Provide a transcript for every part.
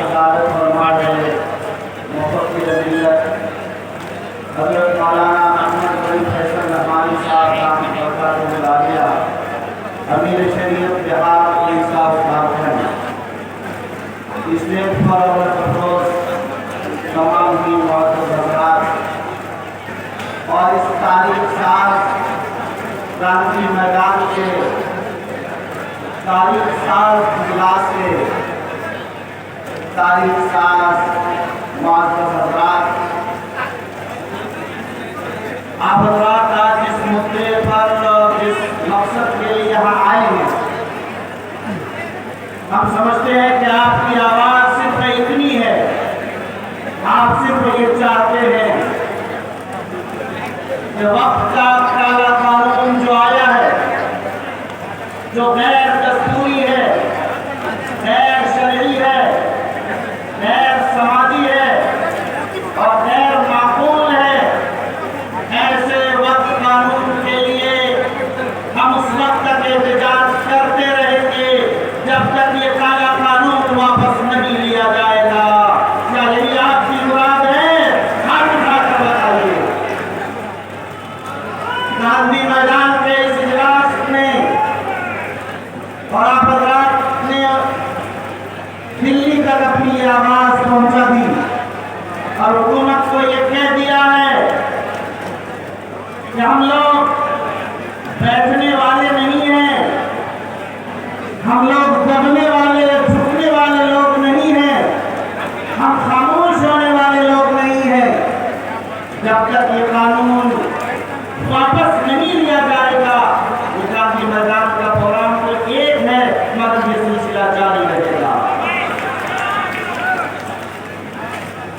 صدارت فرما رہے مفکر ملت حضرت مولانا احمد بن فیصل رحمانی صاحب کا برکات العالیہ امیر شریعت بہار عیسیٰ اتراکھنڈ اس لیٹ پر اور افروز تمام ہی معزز حضرات اور اس تاریخ ساز کرانتی میدان کے تاریخ ساز اجلاس سے تاریخ ساز معزز حضرات، آپ حضرات آج اس مدعے پر جس مقصد کے لیے یہاں آئے ہیں، ہم سمجھتے ہیں کہ آپ کی آواز صرف اتنی ہے، آپ صرف یہ چاہتے ہیں کہ وقت کا کالا قانون جو آیا ہے، جو غیر دستوری ہے، غیر شرعی ہے، غیر سماجی ہے اور غیر معقول ہے، ایسے وقت قانون کے لیے ہم اس وقت تک احتجاج کرتے رہیں گے جب تک یہ کالا قانون واپس نہیں لیا جائے گا۔ کیا یہی آپ کی مراد ہے؟ ہاتھ اٹھا کر بتائیے۔ گاندھی میدان کے اس اجلاس میں اور آپ حضرات نے دلی تک اپنی آواز پہنچا دی اور حکومت کو یہ کہہ دیا ہے کہ ہم لوگ بیٹھنے والے نہیں ہیں، ہم لوگ دبنے والے جھکنے والے لوگ نہیں ہیں، ہم خاموش ہونے والے لوگ نہیں ہیں۔ جب تک یہ قانون واپس نہیں لیا جائے گا، یہ گاندھی میدان کا پروگرام تو ایک ہے مگر یہ سلسلہ جاری رہے گا۔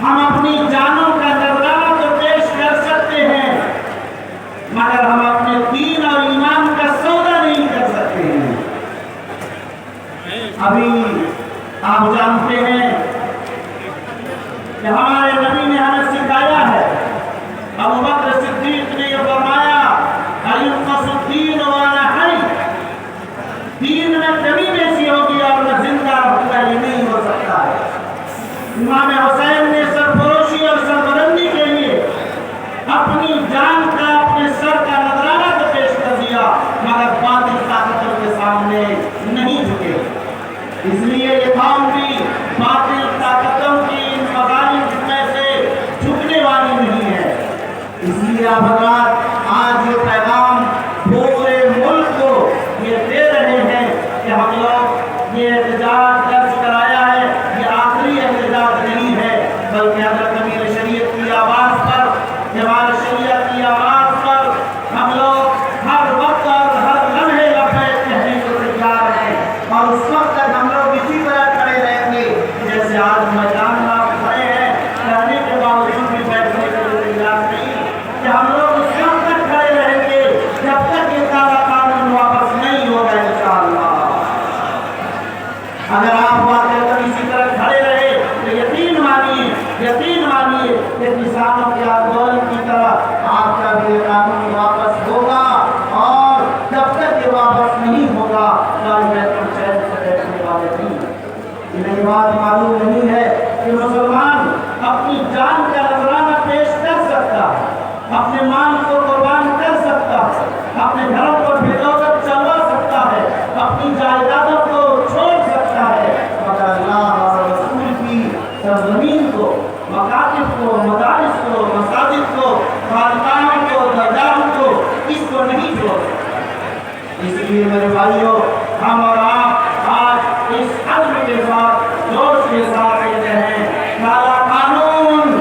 ہم اپنی جانوں کا نذرانہ تو پیش کر سکتے ہیں مگر ہم اپنے دین اور ایمان کا سودا نہیں کر سکتے ہیں۔ ابھی آپ جانتے ہیں کہ ہمارے نبی نے ہمیں سکھایا ہے، ابوبکر صدیق نے یہ فرمایا اَيُنْقَصُ الدِّينُ وَأَنَا حَيٌّ، دین میں کمی بیشی ہوگی اور میں زندہ رہوں گا، یہ نہیں ہو سکتا ہے۔ امام حسین نے سرفروشی اور سربلندی کے لیے اپنی جان کا، اپنے سر کا نذرانہ تو پیش کر دیا مگر باطل طاقتوں کے سامنے نہیں جھکے۔ اس لیے یہ قوم بھی باطل طاقتوں کی ان مظالم میں سے جھکنے والی نہیں ہے۔ اس لیے آپ حضرات آج یہ پیغام پورے ملک کو یہ دے رہے ہیں کہ ہم لوگ یہ احتجاج درج کرایا ہے، یہ آخری احتجاج نہیں ہے بلکہ حضرت امیر شریعت کی آواز پر، جمال شریعت کی آواز پر ہم لوگ ہر وقت اور ہر لمحے لبیک کہنے کو تیار ہیں اور اس وقت تک ہم لوگ اسی طرح کھڑے رہیں گے جیسے آج میدان میں آپ کھڑے ہیں، کہنے کے باوجود بھی بیٹھنے کے لیے تیار نہیں، کہ ہم لوگ اس وقت تک کھڑے رہیں گے جب تک یہ کالا قانون واپس نہیں ہوگا انشاءاللہ۔ اگر آپ واقعی اسی طرح کھڑے رہے تو یقین مانیے کہ کسانوں کے آندولن کی طرح آپ کا بھی یہ قانون واپس ہوگا اور جب تک یہ واپس نہیں ہوگا میں تم چین سے بیٹھنے والے نہیں۔ انہیں بات معلوم نہیں ہے کہ مسلمان اپنی جان کا نذرانہ پیش کر سکتا ہے، اپنے مال کو قربان کر سکتا ہے، اپنے گھروں کو بھیجو کر چلوا سکتا ہے، اپنی جائیدادوں کو چھوڑ سکتا ہے مگر اللہ اور رسول کی سرزمین کو، مکاتب کو، مدارس کو، مساجد کو، خانقاہوں کو، درگاہوں کو، اس کو نہیں چھوڑ سکتا۔ اس لیے میرے بھائیوں، ہم اور آپ آج اس عزم کے ساتھ جوش کے ساتھ کہتے ہیں کالا قانون،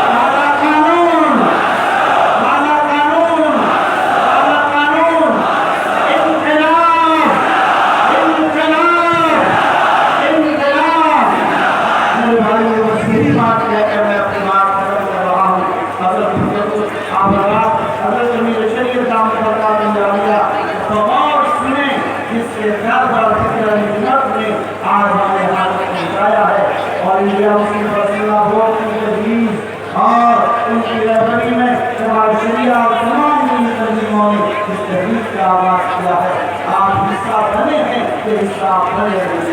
کالا قانون، کالا قانون، کالا قانون، انقلاب، انقلاب، انقلاب۔ میرے بھائیوں، بس یہی بات کہہ کر میں اپنی بات ختم کر رہا ہوں۔ حضرت امیر شریعت دامت برکاتہ العالیہ تو اور سنیں جس کے درد اور فکر نظر نے آج ہمیں حالت پہنچایا ہے اور انڈیا مسلم رسول بورڈ کی تجویز اور ان کی رہبری میں جمال شریعہ اور تمام دینی تنظیموں نے اس تحریک کا آغاز کیا ہے۔ آپ حصہ بنے ہیں کہ حصہ بنے ہیں۔